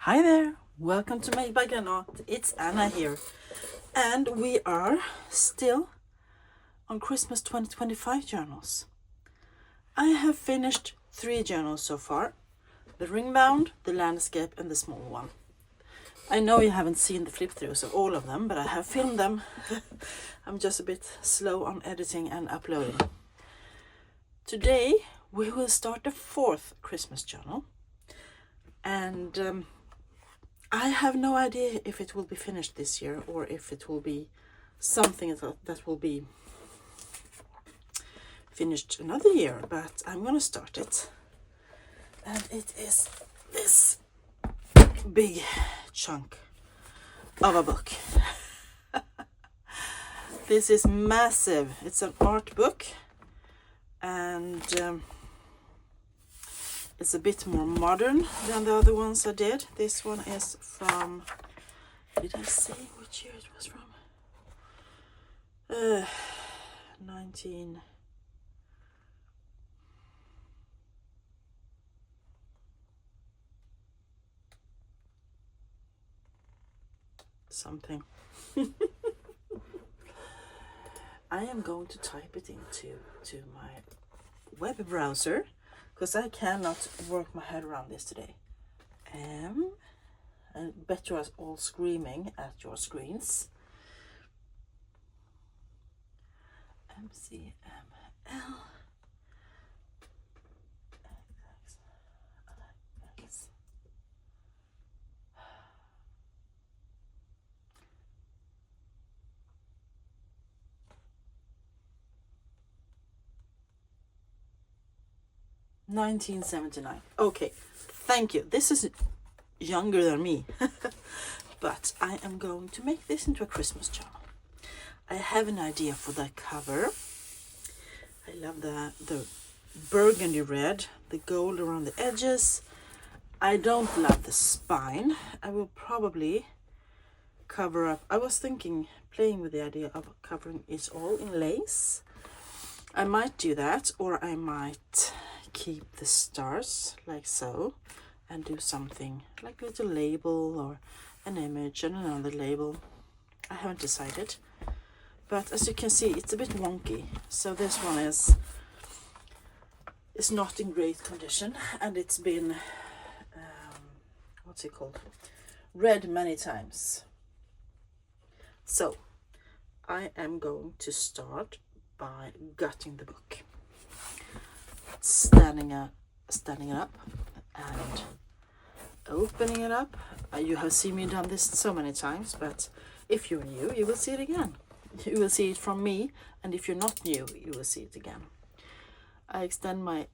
Hi there, welcome to Made by Granat. It's Anna here, and we are still on Christmas 2025 journals. I have finished 3 journals so far: the ring bound, the landscape, and the small one. I know you haven't seen the flip throughs of all of them, but I have filmed them. I'm just a bit slow on editing and uploading. Today we will start the 4th Christmas journal, and I have no idea if it will be finished this year or if it will be something that will be finished another year, but I'm gonna start it. And it is this big chunk of a book. This is massive. It's an art book, and it's a bit more modern than the other ones I did. This one is from, did I say which year it was from? 19 something. I am going to type it into my web browser because I cannot work my head around this today. I bet you are all screaming at your screens. MCML. 1979. Okay, thank you. This is younger than me, but I am going to make this into a Christmas journal. I have an idea for the cover. I love the burgundy red, the gold around the edges. I don't love the spine. I will probably cover up. I was playing with the idea of covering it all in lace. I might do that, or I might keep the stars like so and do something like a little label or an image and another label. I haven't decided, but as you can see, it's a bit wonky. So this one is not in great condition, and it's been what's it called, read many times. So I am going to start by gutting the book, standing it up and opening it up. You have seen me done this so many times, but if you're new, you will see it again. You will see it from me, and if you're not new, you will see it again. I extend my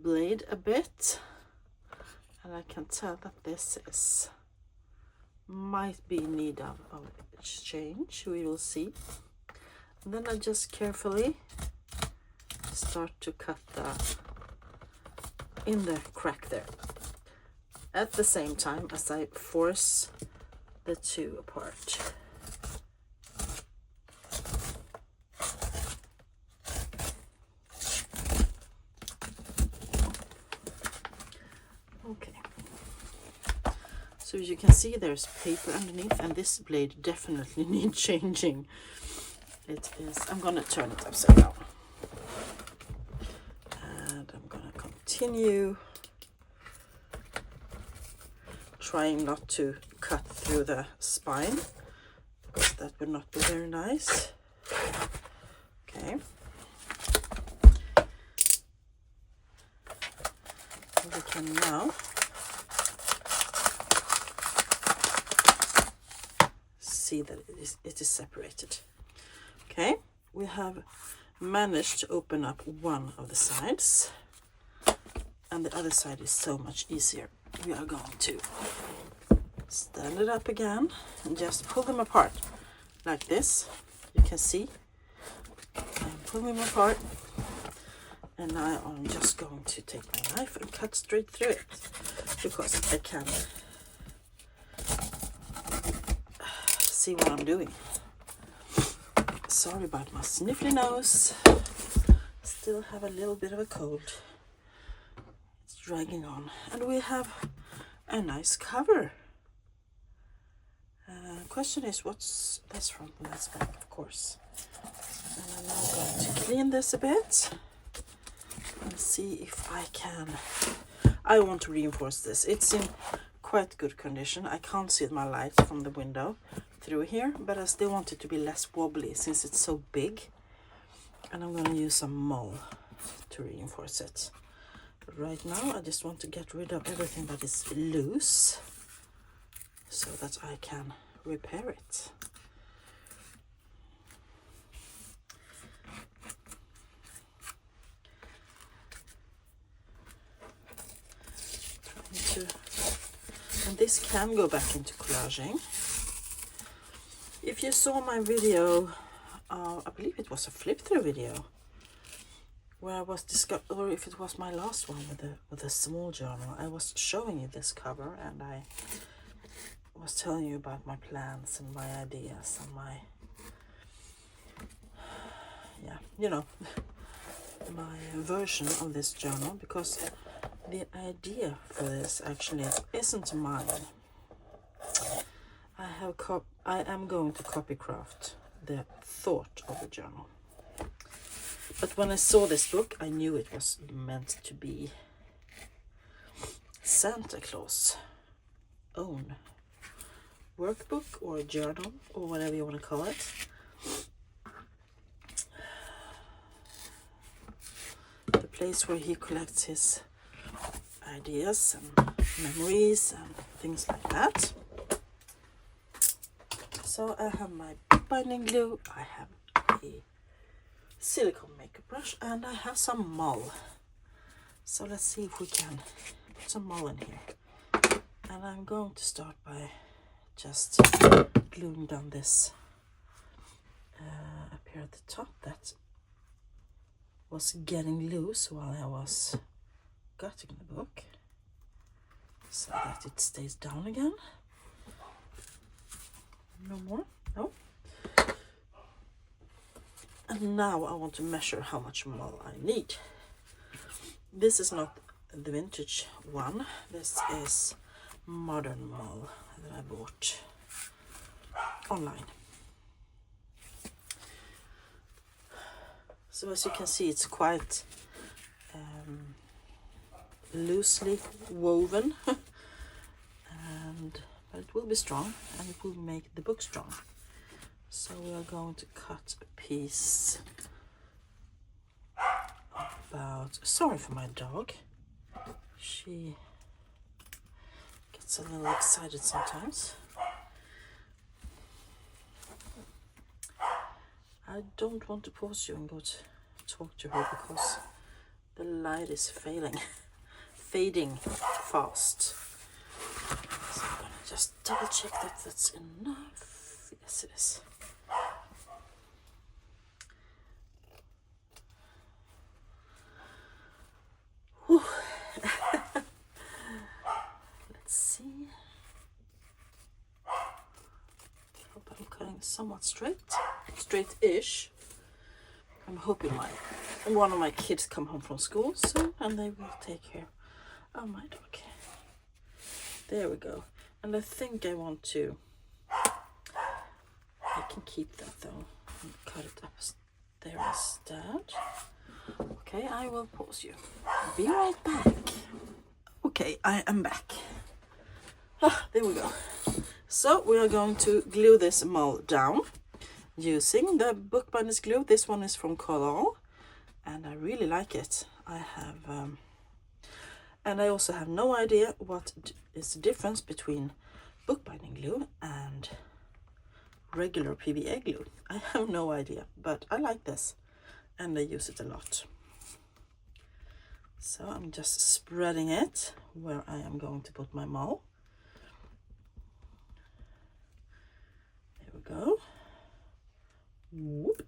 blade a bit, and I can tell that this might be in need of change. We will see. And then I just carefully start to cut in the crack there, at the same time as I force the two apart. Okay, so as you can see, there's paper underneath, and this blade definitely needs changing. It is, I'm gonna turn it upside down, and I'm gonna continue trying not to cut through the spine, because that would not be very nice. Okay. We can now see that it is separated. Okay, we have managed to open up one of the sides, and the other side is so much easier. We are going to stand it up again and just pull them apart like this. You can see I'm pulling them apart, and now I'm just going to take my knife and cut straight through it, because I can see what I'm doing. Sorry about my sniffly nose. Still have a little bit of a cold. It's dragging on. And we have a nice cover. Question is, what's this from? That's back, of course. And I'm now going to clean this a bit and see if I can. I want to reinforce this. It's in quite good condition. I can't see my light from the window through here, but I still want it to be less wobbly since it's so big. And I'm going to use some mull to reinforce it. Right now I just want to get rid of everything that is loose so that I can repair it. And this can go back into collaging. If you saw my video, I believe it was a flip through video where I was or if it was my last one with a small journal, I was showing you this cover and I was telling you about my plans and my ideas and my, yeah, you know, my version of this journal, because the idea for this actually isn't mine. I am going to copycraft the thought of the journal. But when I saw this book, I knew it was meant to be Santa Claus' own workbook or journal or whatever you want to call it. The place where he collects his ideas and memories and things like that. So I have my binding glue, I have a silicone makeup brush, and I have some mull. So let's see if we can put some mull in here. And I'm going to start by just gluing down this up here at the top that was getting loose while I was gutting the book, so that it stays down again. No more? No? And now I want to measure how much mull I need. This is not the vintage one. This is modern mull that I bought online. So as you can see, it's quite loosely woven, but it will be strong and it will make the book strong. So we are going to cut a piece about, sorry for my dog, she gets a little excited sometimes. I don't want to pause you and go to talk to her because the light is fading fast. So I'm gonna just double check that that's enough. Yes, it is. Whew. Let's see. Hope I'm cutting somewhat straight-ish. I'm hoping one of my kids come home from school soon and they will take care of my dog. There we go. And I think I want to, I can keep that though and cut it up there instead. Okay, I will pause you. Be right back. Okay, I am back. There we go. So we are going to glue this mull down using the Bookbinders glue. This one is from Color and I really like it. I have and I also have no idea what is the difference between bookbinding glue and regular PVA glue. I have no idea, but I like this and I use it a lot. So I'm just spreading it where I am going to put my mull. There we go. Whoop.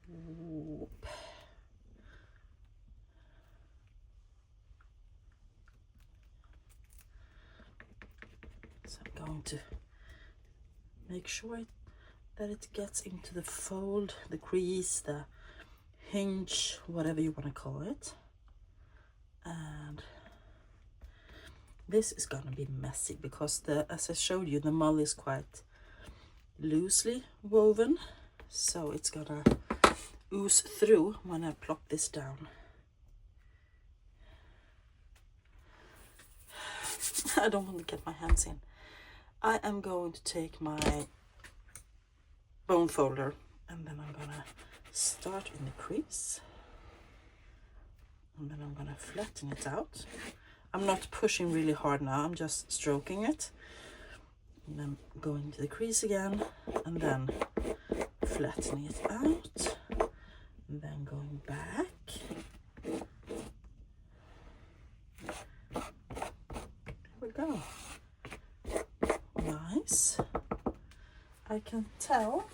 Whoop. So I'm going to make sure that it gets into the fold, the crease, the hinge, whatever you want to call it. And this is gonna be messy because as I showed you, the mull is quite loosely woven, so it's gonna ooze through when I plop this down. I don't want to get my hands in. I am going to take my bone folder and then I'm gonna start in the crease, and then I'm gonna flatten it out. I'm not pushing really hard now, I'm just stroking it. And then going to the crease again, and then flattening it out, and then going back. There we go. Nice. I can tell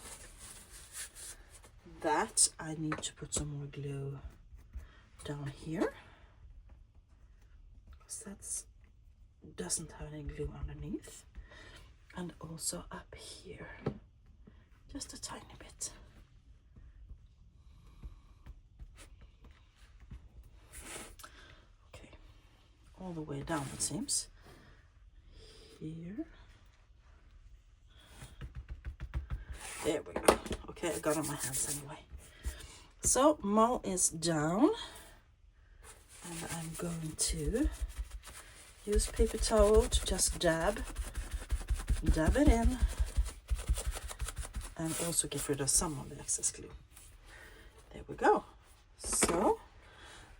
that I need to put some more glue down here, because that doesn't have any glue underneath, and also up here, just a tiny bit. Okay, all the way down it seems. Here. There we go. Okay, I got on my hands anyway. So mull is down, and I'm going to use paper towel to just dab it in, and also get rid of some of the excess glue. There we go. So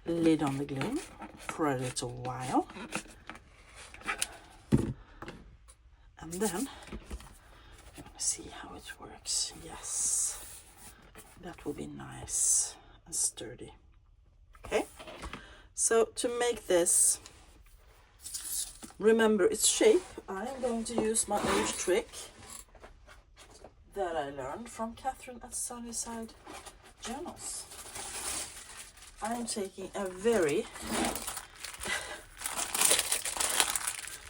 lid on the glue for a little while, and then I'm gonna see how it works. Yes, that will be nice and sturdy. Okay, so to make this, remember its shape, I am going to use my old trick that I learned from Catherine at Sunnyside Journals. I am taking a very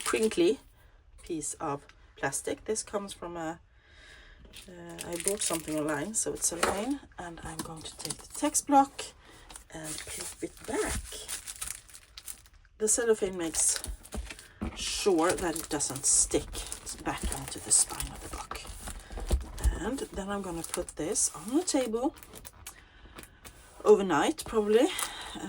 crinkly piece of plastic. This comes from I bought something online, so it's a line, and I'm going to take the text block and plop it back. The cellophane makes sure that it doesn't stick back into the spine of the book. And then I'm going to put this on the table overnight, probably,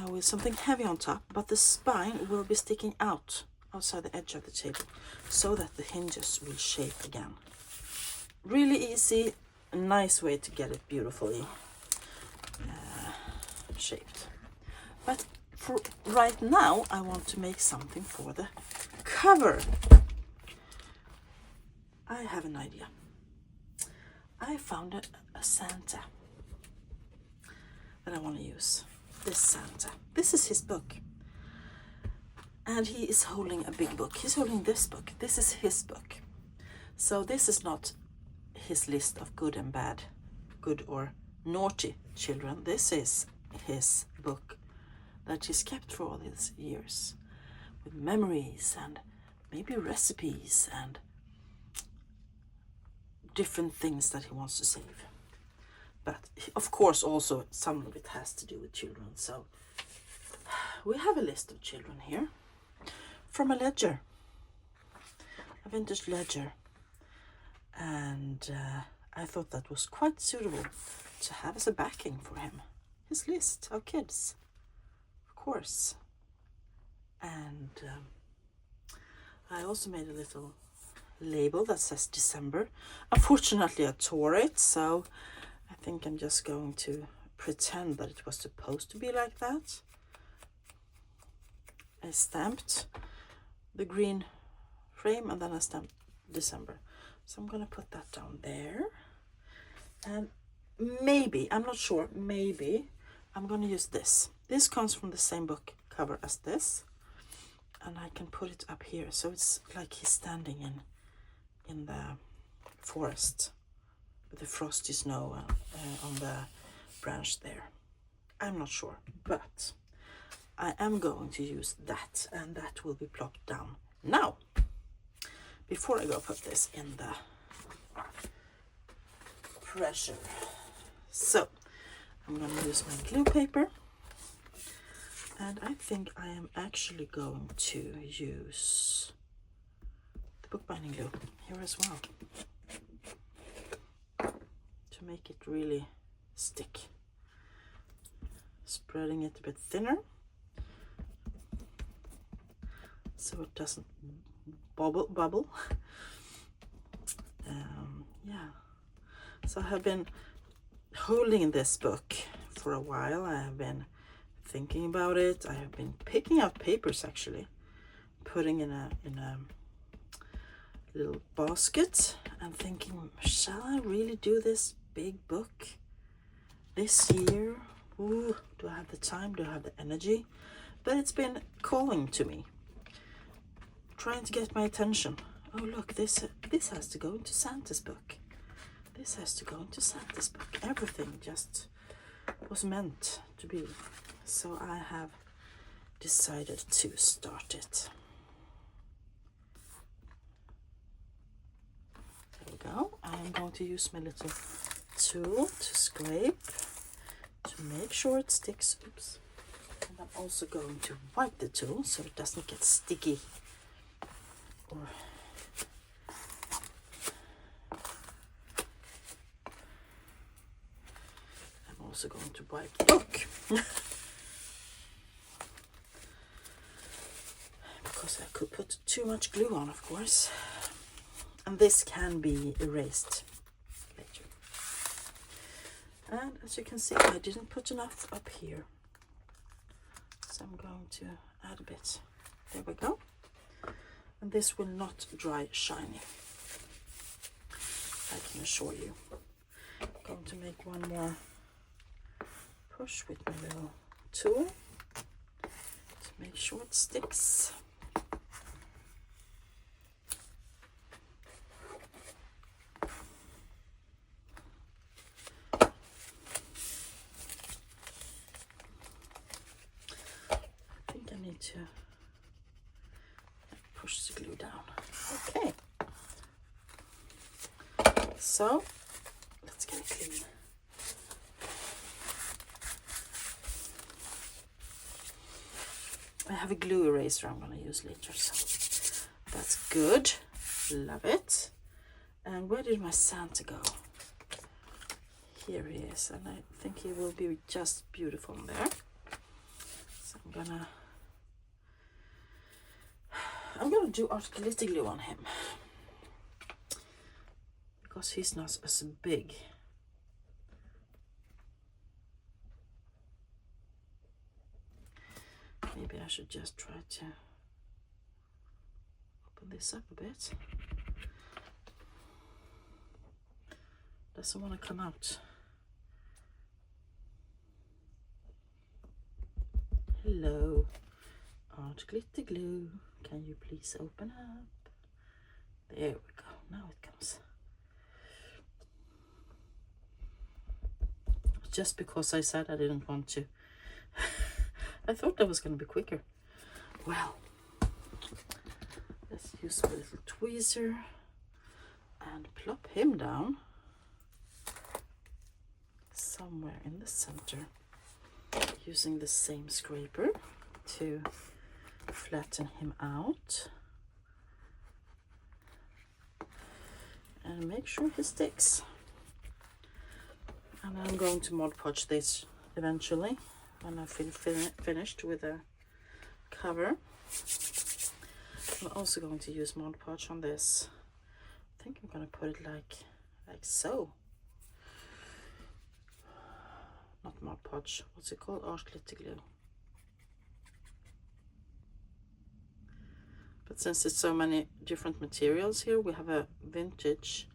with something heavy on top, but the spine will be sticking out outside the edge of the table so that the hinges will shape again. Really easy, a nice way to get it beautifully shaped. But for right now, I want to make something for the cover. I have an idea. I found a Santa that I want to use. This Santa. This is his book. And he is holding a big book. He's holding this book. This is his book. So this is not his list of good and bad, good or naughty children. This is his book that he's kept for all these years, with memories and maybe recipes and different things that he wants to save. But of course also some of it has to do with children. So we have a list of children here from a ledger, a vintage ledger, and I thought that was quite suitable to have as a backing for him. His list of kids, of course. And I also made a little label that says December. Unfortunately I tore it, so I think I'm just going to pretend that it was supposed to be like that. I stamped the green frame and then I stamped December. So I'm going to put that down there. And maybe, I'm not sure, maybe I'm going to use this. This comes from the same book cover as this. And I can put it up here. So it's like he's standing in the forest with the frosty snow on the branch there. I'm not sure, but I am going to use that, and that will be plopped down now. Before I go put this in the pressure. So I'm going to use my glue paper, and I think I am actually going to use the bookbinding glue here as well to make it really stick. Spreading it a bit thinner so it doesn't bubble. Yeah, so I have been holding this book for a while. I have been thinking about it. I have been picking out papers, actually putting in a little basket and thinking, shall I really do this big book this year? Ooh, do I have the time? Do I have the energy? But it's been calling to me, trying to get my attention. Oh look, this has to go into Santa's book. This has to go into Santa's book. Everything just was meant to be. So I have decided to start it. There we go. I am going to use my little tool to scrape to make sure it sticks. Oops. And I'm also going to wipe the tool so it doesn't get sticky. Or I'm also going to wipe the book. Because I could put too much glue on, of course. And this can be erased later. And as you can see, I didn't put enough up here. So I'm going to add a bit. There we go. And this will not dry shiny, I can assure you. I'm going to make one more push with my little tool to make sure it sticks. I think I need to push the glue down. Okay. So let's get it clean. I have a glue eraser I'm going to use later, so that's good. Love it. And where did my Santa go? Here he is, and I think he will be just beautiful there. So I'm gonna do art glitter glue on him because he's not as big. Maybe I should just try to open this up a bit. Doesn't want to come out. Hello, art glitter glue. Can you please open up? There we go. Now it comes. Just because I said I didn't want to. I thought that was going to be quicker. Well, let's use a little tweezer and plop him down somewhere in the center, using the same scraper to flatten him out and make sure he sticks. And I'm going to Mod Podge this eventually when I finished with the cover. I'm also going to use Mod Podge on this. I think I'm going to put it like so. Not Mod Podge. What's it called? Art glitter glue. But since it's so many different materials here, we have a vintage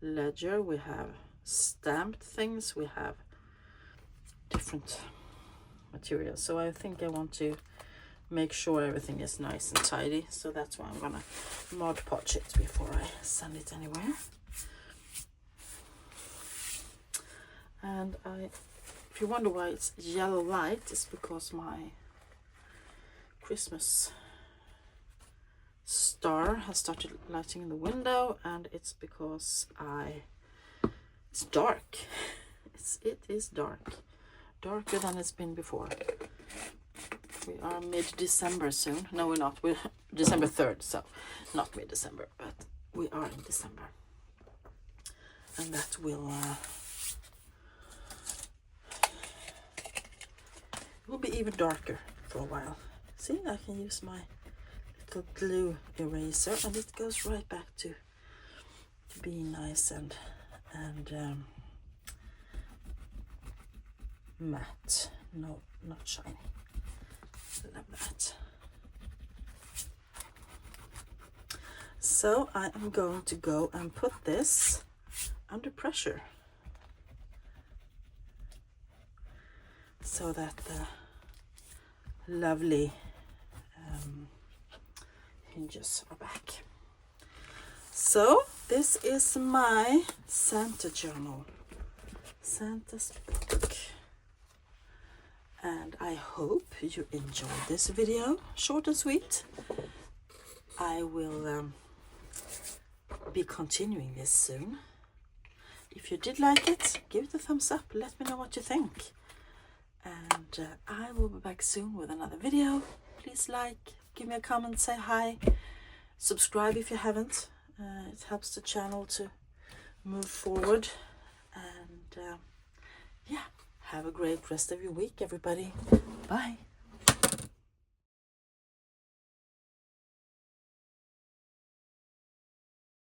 ledger, we have stamped things, we have different materials. So I think I want to make sure everything is nice and tidy. So that's why I'm gonna Mod Podge it before I send it anywhere. And if you wonder why it's yellow light, it's because my Christmas star has started lighting in the window, and it's because I It's dark. It is dark. Darker than it's been before. We are mid-December soon. No, we're not. We're December 3rd, so not mid-December, but we are in December. And that will be even darker for a while. See, I can use my little glue eraser, and it goes right back to being nice and matte. No, not shiny. Love that. So I am going to go and put this under pressure so that the lovely hinges are back. So this is my Santa journal, Santa's book, and I hope you enjoyed this video, short and sweet. I will be continuing this soon. If you did like it, give it a thumbs up, let me know what you think, and I will be back soon with another video. Please like, give me a comment, say hi, subscribe if you haven't. It helps the channel to move forward, and yeah, have a great rest of your week, everybody. Bye.